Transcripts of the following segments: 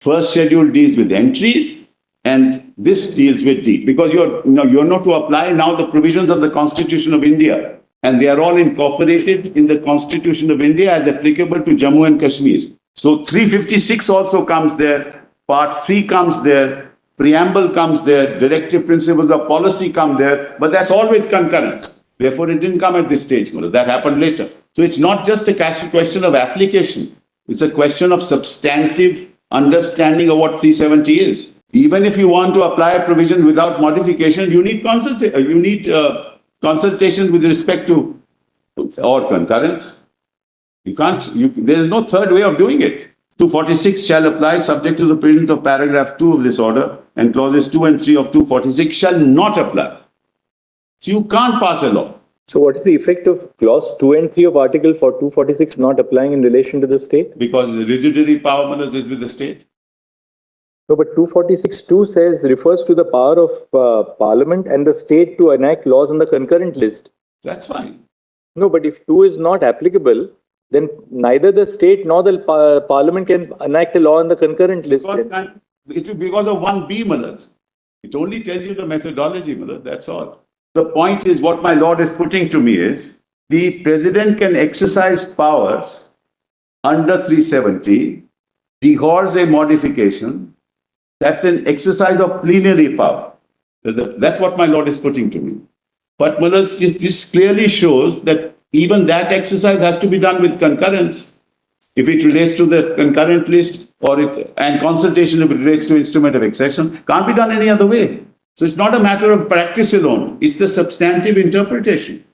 First schedule deals with entries, and this deals with deed, because you're not to apply now the provisions of the Constitution of India, and they are all incorporated in the Constitution of India as applicable to Jammu and Kashmir. So 356 also comes there, Part 3 comes there, Preamble comes there, Directive Principles of Policy come there, but that's all with concurrence. Therefore, it didn't come at this stage. That happened later. So it's not just a question of application. It's a question of substantive understanding of what 370 is. Even if you want to apply a provision without modification, you need consultation with respect to or concurrence. There is no third way of doing it. 246 shall apply subject to the provisions of paragraph 2 of this order, and clauses 2 and 3 of 246 shall not apply. So you can't pass a law. So what is the effect of clause 2 and 3 of article 246 not applying in relation to the state? Because the residuary power is with the state. No, but 246(2) refers to the power of Parliament and the state to enact laws on the concurrent list. That's fine. No, but if 2 is not applicable, then neither the state nor the Parliament can enact a law on the concurrent list. It's because of 1B, Malad. It only tells you the methodology, Malad. That's all. The point is, what my lord is putting to me is, the president can exercise powers under 370, dehors a modification. That's an exercise of plenary power. That's what my lord is putting to me. But Malad, this clearly shows that even that exercise has to be done with concurrence. If it relates to the concurrent list and consultation if it relates to instrument of accession, can't be done any other way. So it's not a matter of practice alone. It's the substantive interpretation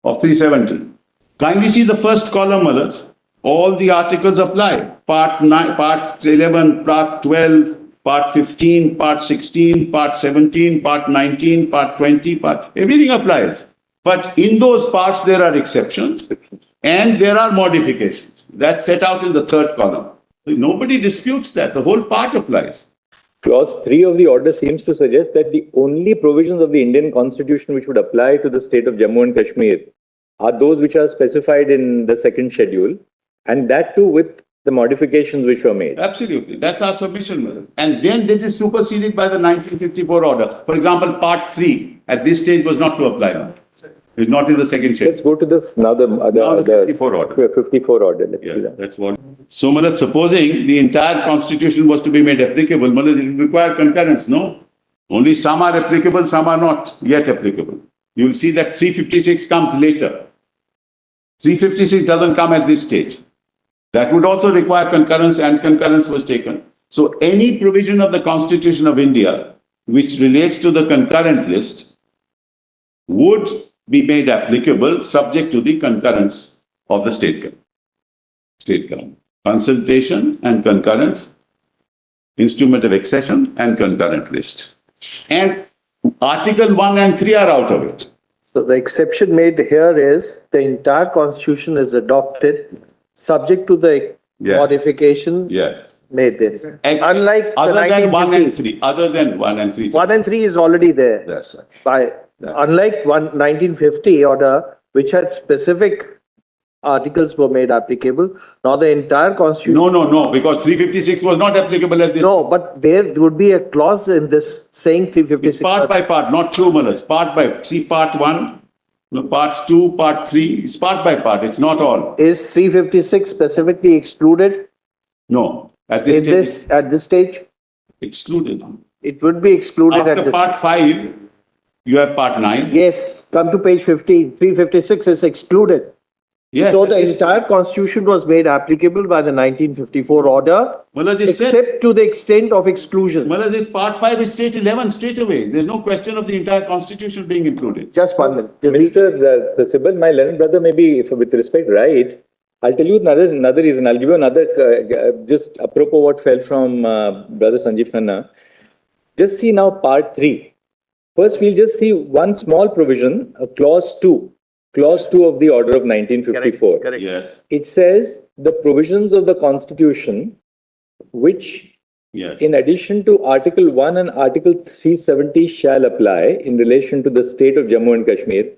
of 370. Kindly see the first column, Malad. All the articles apply. Part 9, Part 11, Part 12, Part 15, Part 16, Part 17, Part 19, Part 20, everything applies. But in those parts, there are exceptions and there are modifications. That's set out in the third column. Nobody disputes that. The whole part applies. Clause 3 of the order seems to suggest that the only provisions of the Indian Constitution which would apply to the state of Jammu and Kashmir are those which are specified in the second schedule, and that too with the modifications which were made. Absolutely. That's our submission, Madam. And then this is superseded by the 1954 order. For example, Part 3 at this stage was not to apply now. It's not in the second schedule. Let's go to this now the 54 order. 54 order. That's what. So, Malad, supposing the entire constitution was to be made applicable, Malad, it will require concurrence, no? Only some are applicable, some are not yet applicable. You will see that 356 comes later. 356 doesn't come at this stage. That would also require concurrence, and concurrence was taken. So any provision of the Constitution of India which relates to the concurrent list would be made applicable subject to the concurrence of the state government. Consultation and concurrence, instrument of accession and concurrent list. And Article 1 and 3 are out of it. So the exception made here is the entire constitution is adopted subject to the modification made there. Unlike other than 1 and 3. Other than 1 and 3. 1 and 3 is already there. That's right. Unlike 1950 order, which had specific articles were made applicable. Now the entire constitution. No, because 356 was not applicable at this. No, but there would be a clause in this saying 356. It's part by part, not two minutes. Part by. See Part 1, Part 2, Part 3. It's part by part. It's not all. Is 356 specifically excluded? No. At this stage. Excluded. It would be excluded after at this Part 5. You have Part 9. Yes. Come to page 15. 356 is excluded. Yes, so the entire constitution was made applicable by the 1954 order, except to the extent of exclusion. Well, this Part 5 is State 11 straight away. There's no question of the entire constitution being included. Just 1 minute. Mr. Sibal, my learned brother may be, if with respect, right. I'll tell you another reason. I'll give you another, just apropos what fell from Brother Sanjeev Khanna. Just see now Part 3. First, we'll just see one small provision, Clause 2. Clause 2 of the Order of 1954. Correct. Yes. It says the provisions of the Constitution, which, in addition to Article 1 and Article 370, shall apply in relation to the state of Jammu and Kashmir,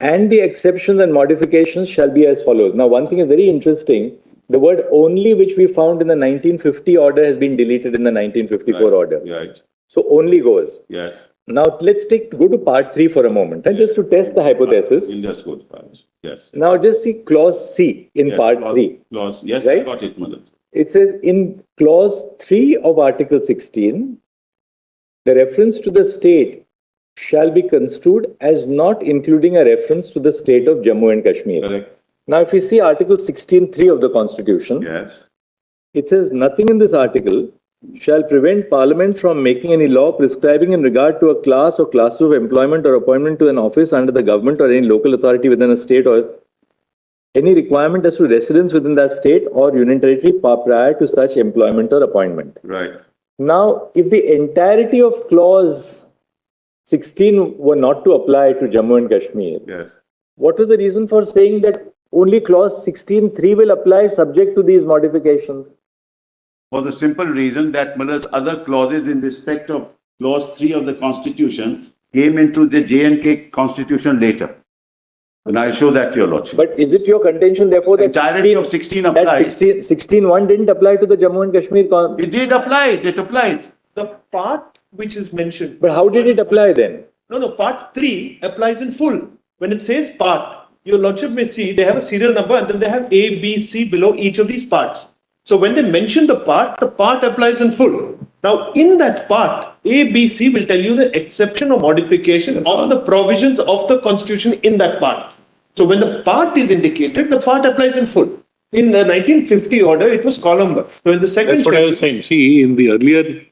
and the exceptions and modifications shall be as follows. Now, one thing is very interesting. The word only, which we found in the 1950 order, has been deleted in the 1954 order. Right. So only goes. Yes. Now let's go to part 3 for a moment, and just to test the hypothesis. We'll just go to part. Yes. Now just see clause C in part 3. Clause, yes, right? I got it, Madam. It says in clause 3 of Article 16, the reference to the state shall be construed as not including a reference to the state of Jammu and Kashmir. Correct. Now, if we see Article 16(3) of the Constitution, Yes. it says nothing in this article shall prevent Parliament from making any law prescribing in regard to a class or classes of employment or appointment to an office under the government or any local authority within a state or any requirement as to residence within that state or union territory prior to such employment or appointment. Right. Now, if the entirety of clause 16 were not to apply to Jammu and Kashmir, Yes. what was the reason for saying that only clause 16(3) will apply subject to these modifications? For the simple reason that Miller's other clauses in respect of clause 3 of the Constitution came into the J&K Constitution later. And I'll show that to your Lordship. But is it your contention, therefore, that entirety of 16 applies? 16(1) didn't apply to the Jammu and Kashmir? It did apply. It applied. The part which is mentioned. But how did it apply then? No, part 3 applies in full. When it says part, your Lordship may see they have a serial number and then they have A, B, C below each of these parts. So when they mention the part applies in full. Now, in that part, A, B, C will tell you the exception or modification of the provisions of the Constitution in that part. So when the part is indicated, the part applies in full. In the 1950 order, it was column. So in the second. That's what I was saying. See, in the earlier,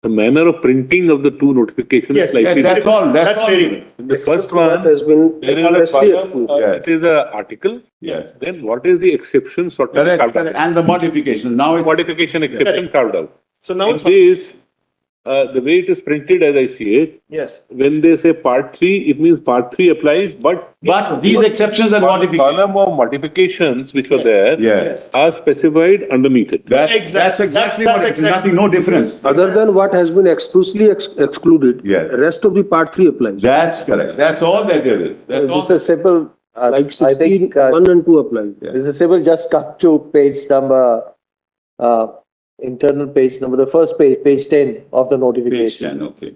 the manner of printing of the two notifications Yes, slightly that's all. That's very good. In the first one, has been there is a honestly column, approved. it is an article. Yes. Then what is the exception sort of Correct. carved Correct. out? And the modifications. Now it's Modification exception carved out. So now In it's. this, the way it is printed as I see it, Yes. when they say part 3, it means part 3 applies, but these exceptions and modifications. column of modifications which were there Yes. are specified underneath it. That's Exactly. exactly That's what it is. exactly- Nothing, no difference. Other than what has been exclusively excluded, Yes. the rest of the part 3 applies. That's correct. That's all that there is. That's all. This is simple. Like I 16, think 1 and 2 apply. this is simple. Just come to page number, internal page number, the first page, page 10 of the Page notification. 10, okay.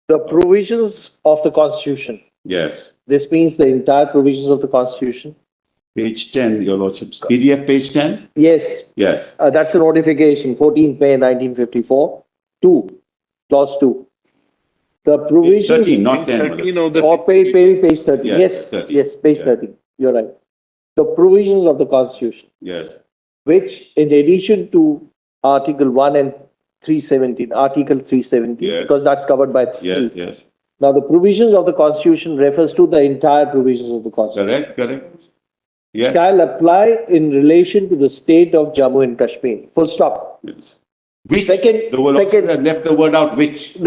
The provisions of the Constitution. Yes. This means the entire provisions of the Constitution. Page 10, your Lordship's PDF page 10? Yes, Yes. that's a notification, 14th May 1954. 2, clause 2. The Page provisions. 13, not 10. 13 of the Or page 13. Yes, Yes, 13. yes, page Yeah. 13. You're right. The provisions of the Constitution, Yes. which in addition to Article 1 and 317, Article 317, Yes. because that's covered by 3. Yes, yes. Now, the provisions of the Constitution refers to the entire provisions of the Constitution. Correct, correct. Yes. Shall apply in relation to the state of Jammu and Kashmir. Full stop. Yes. Which, Second- the word second- have left the word out, which.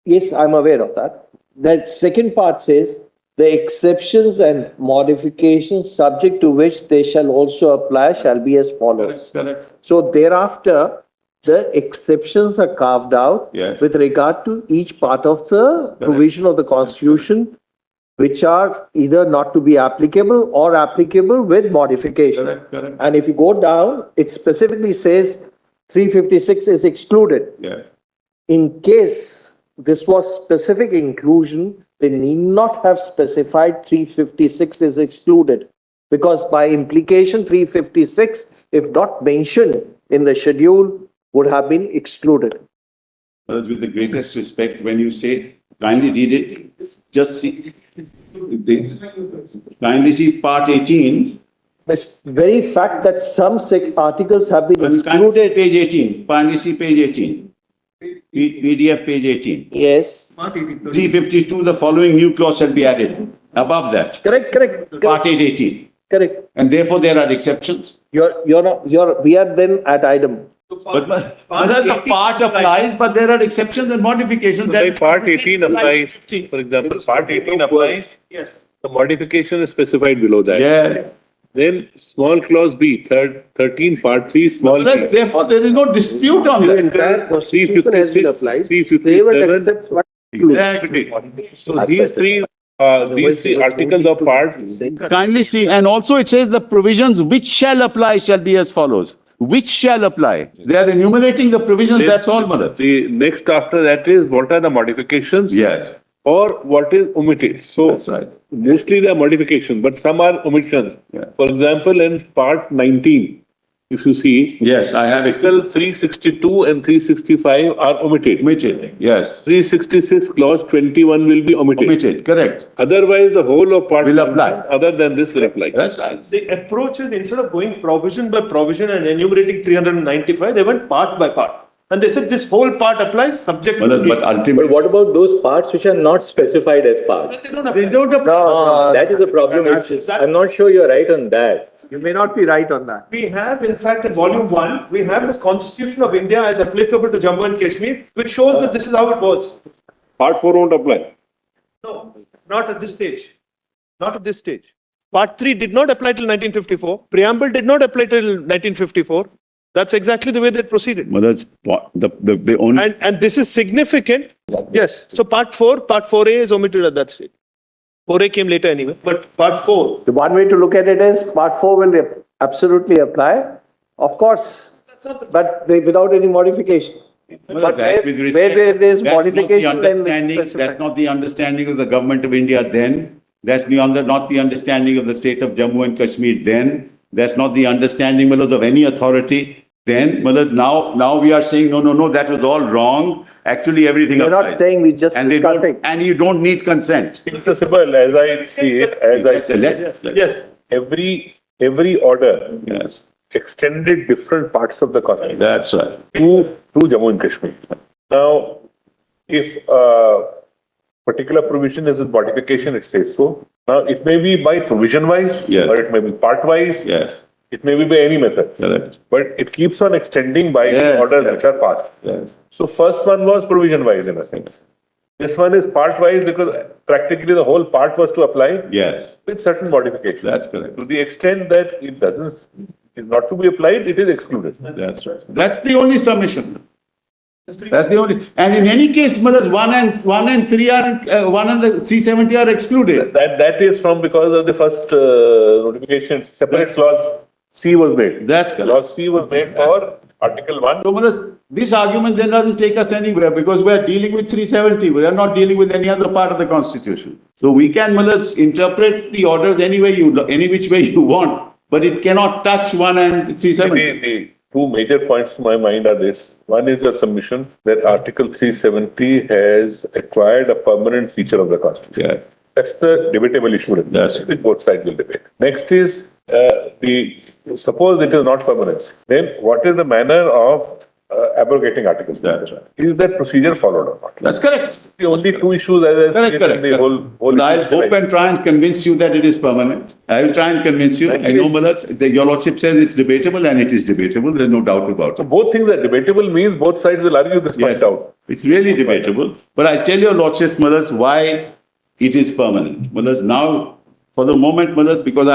Yes, I'm aware of that. That second part says the exceptions and modifications subject to which they shall also apply shall be as follows. Correct, correct. So thereafter, the exceptions are carved out Yes. with regard to each part of the provision of the Constitution, which are either not to be applicable or applicable with modification. Correct, correct. And if you go down, it specifically says 356 is excluded. Yes. In case this was specific inclusion, they need not have specified 356 is excluded, because by implication 356, if not mentioned in the schedule, would have been excluded. With the greatest respect, when you say, kindly read it, just see, kindly see part 18. The very fact that some articles have been Kindly see excluded, page 18, kindly see page 18. PDF page 18. yes, 352, the following new clause shall be added. Above that, correct, part 18. correct. And therefore there are exceptions. We are then at item. But the part applies, but there are exceptions and modifications. So like part 18 applies, for example, part 18 applies, Yes. the modification is specified below that. Yeah. Then small clause B, 13, part 3, small Well, b. therefore, there is no dispute on The that. entire Constitution has been 356, applied. 357, They will accept what Exactly. So these three these three articles are part. Kindly see, and also it says the provisions which shall apply shall be as follows. Which shall apply. They are enumerating the provisions, that's all, Madam. The next after that is what are the modifications? Yes. Or what is omitted. So That's right. mostly they are modifications, but some are omissions. Yeah. For example, in part 19, if you see, Yes, I have it. Article 362 and 365 are omitted. Omitted, yes. 366 clause 21 will be omitted. Omitted, correct. Otherwise, the whole of part Will apply. other than this will apply. That's right. The approach is instead of going provision by provision and enumerating 395, they went part by part. And they said this whole part applies subject to. But But ultimately, what about those parts which are not specified as parts? They don't apply. No, that is a problem. I'm not sure you're right on that. You may not be right on that. We have, in fact, in volume 1, we have the Constitution of India as applicable to Jammu and Kashmir, which shows that this is how it was. Part 4 won't apply. No, not at this stage. Not at this stage. Part 3 did not apply till 1954. Preamble did not apply till 1954. That's exactly the way they proceeded. well, that's the only. And this is significant. Yes. So part 4A is omitted at that stage. 4A came later anyway, but part 4. The one way to look at it is part 4 will absolutely apply, of course, but without any modification. But With where respect, there is that's not the modification, then understanding- specify. That's not the understanding of the government of India then. That's not the understanding of the state of Jammu and Kashmir then. That's not the understanding, Malad, of any authority then. Malad, now we are saying, no, that was all wrong. Actually, everything We're not applies. saying, we just And they don't, discussing. and you don't need consent. Mr. Sibal, as I see it, as I said, Yes. every order Yes, extended different parts of the Constitution that's right. to Jammu and Kashmir. Now, if a particular provision is with modification, it says so. Now, it may be by provision wise, Yes. or it may be part wise, Yes, it may be by any method. correct. But it keeps on extending by the Yes, orders yes. which are passed. Yes. So first one was provision wise in a sense. This one is part wise because practically the whole part was to apply Yes, with certain modifications. that's correct. To the extent that it is not to be applied, it is excluded. That's right. That's the only submission. That's the only, and in any case, Malad, 1 and 3 are, 1 and the 370 are excluded. That is from because of the first notification, separate clause C was made. That's correct. Clause C was made for Article 1. So, Malad, this argument then doesn't take us anywhere because we are dealing with 370. We are not dealing with any other part of the Constitution. So we can, Malad, interpret the orders any which way you want, but it cannot touch 1 and 370. The two major points to my mind are this. One is your submission that Article 370 has acquired a permanent feature of the Constitution. Yeah. That's the debatable issue. Yes. Which both sides will debate. Next is suppose it is not permanent. Then what is the manner of abrogating articles? That's right. Is that procedure followed or not? That's correct. The only two issues as I Correct, see it correct. in the whole But I'll issue. hope and try and convince you that it is permanent. I will try and convince you. I know, Malad, your lordship says it's debatable and it is debatable. There's no doubt about So it. both things are debatable means both sides will argue this point out. It's really debatable. But I tell your lordship, Malad, why it is permanent. Malad, now, for the moment, Malad, because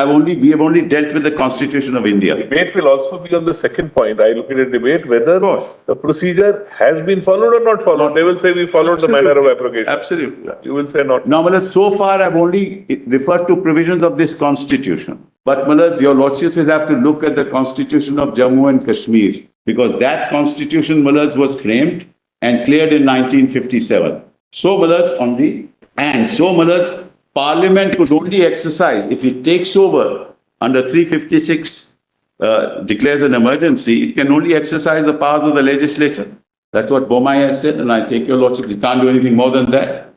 we have only dealt with the Constitution of India. Debate will also be on the second point. I look at a debate whether course. the procedure has been followed or not followed. They will say we followed the manner of abrogation. Absolutely. You will say not. Now, Malad, so far I've only referred to provisions of this Constitution. But, Malad, your lordships will have to look at the Constitution of Jammu and Kashmir because that Constitution, Malad, was framed and cleared in 1957. So, Malad, Malad, Parliament could only exercise, if it takes over under 356, declares an emergency, it can only exercise the powers of the legislature. That's what Bomai has said, and I take your lordship, it can't do anything more than that.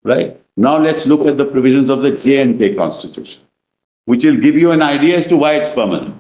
Right? Now let's look at the provisions of the J&K Constitution, which will give you an idea as to why it's permanent.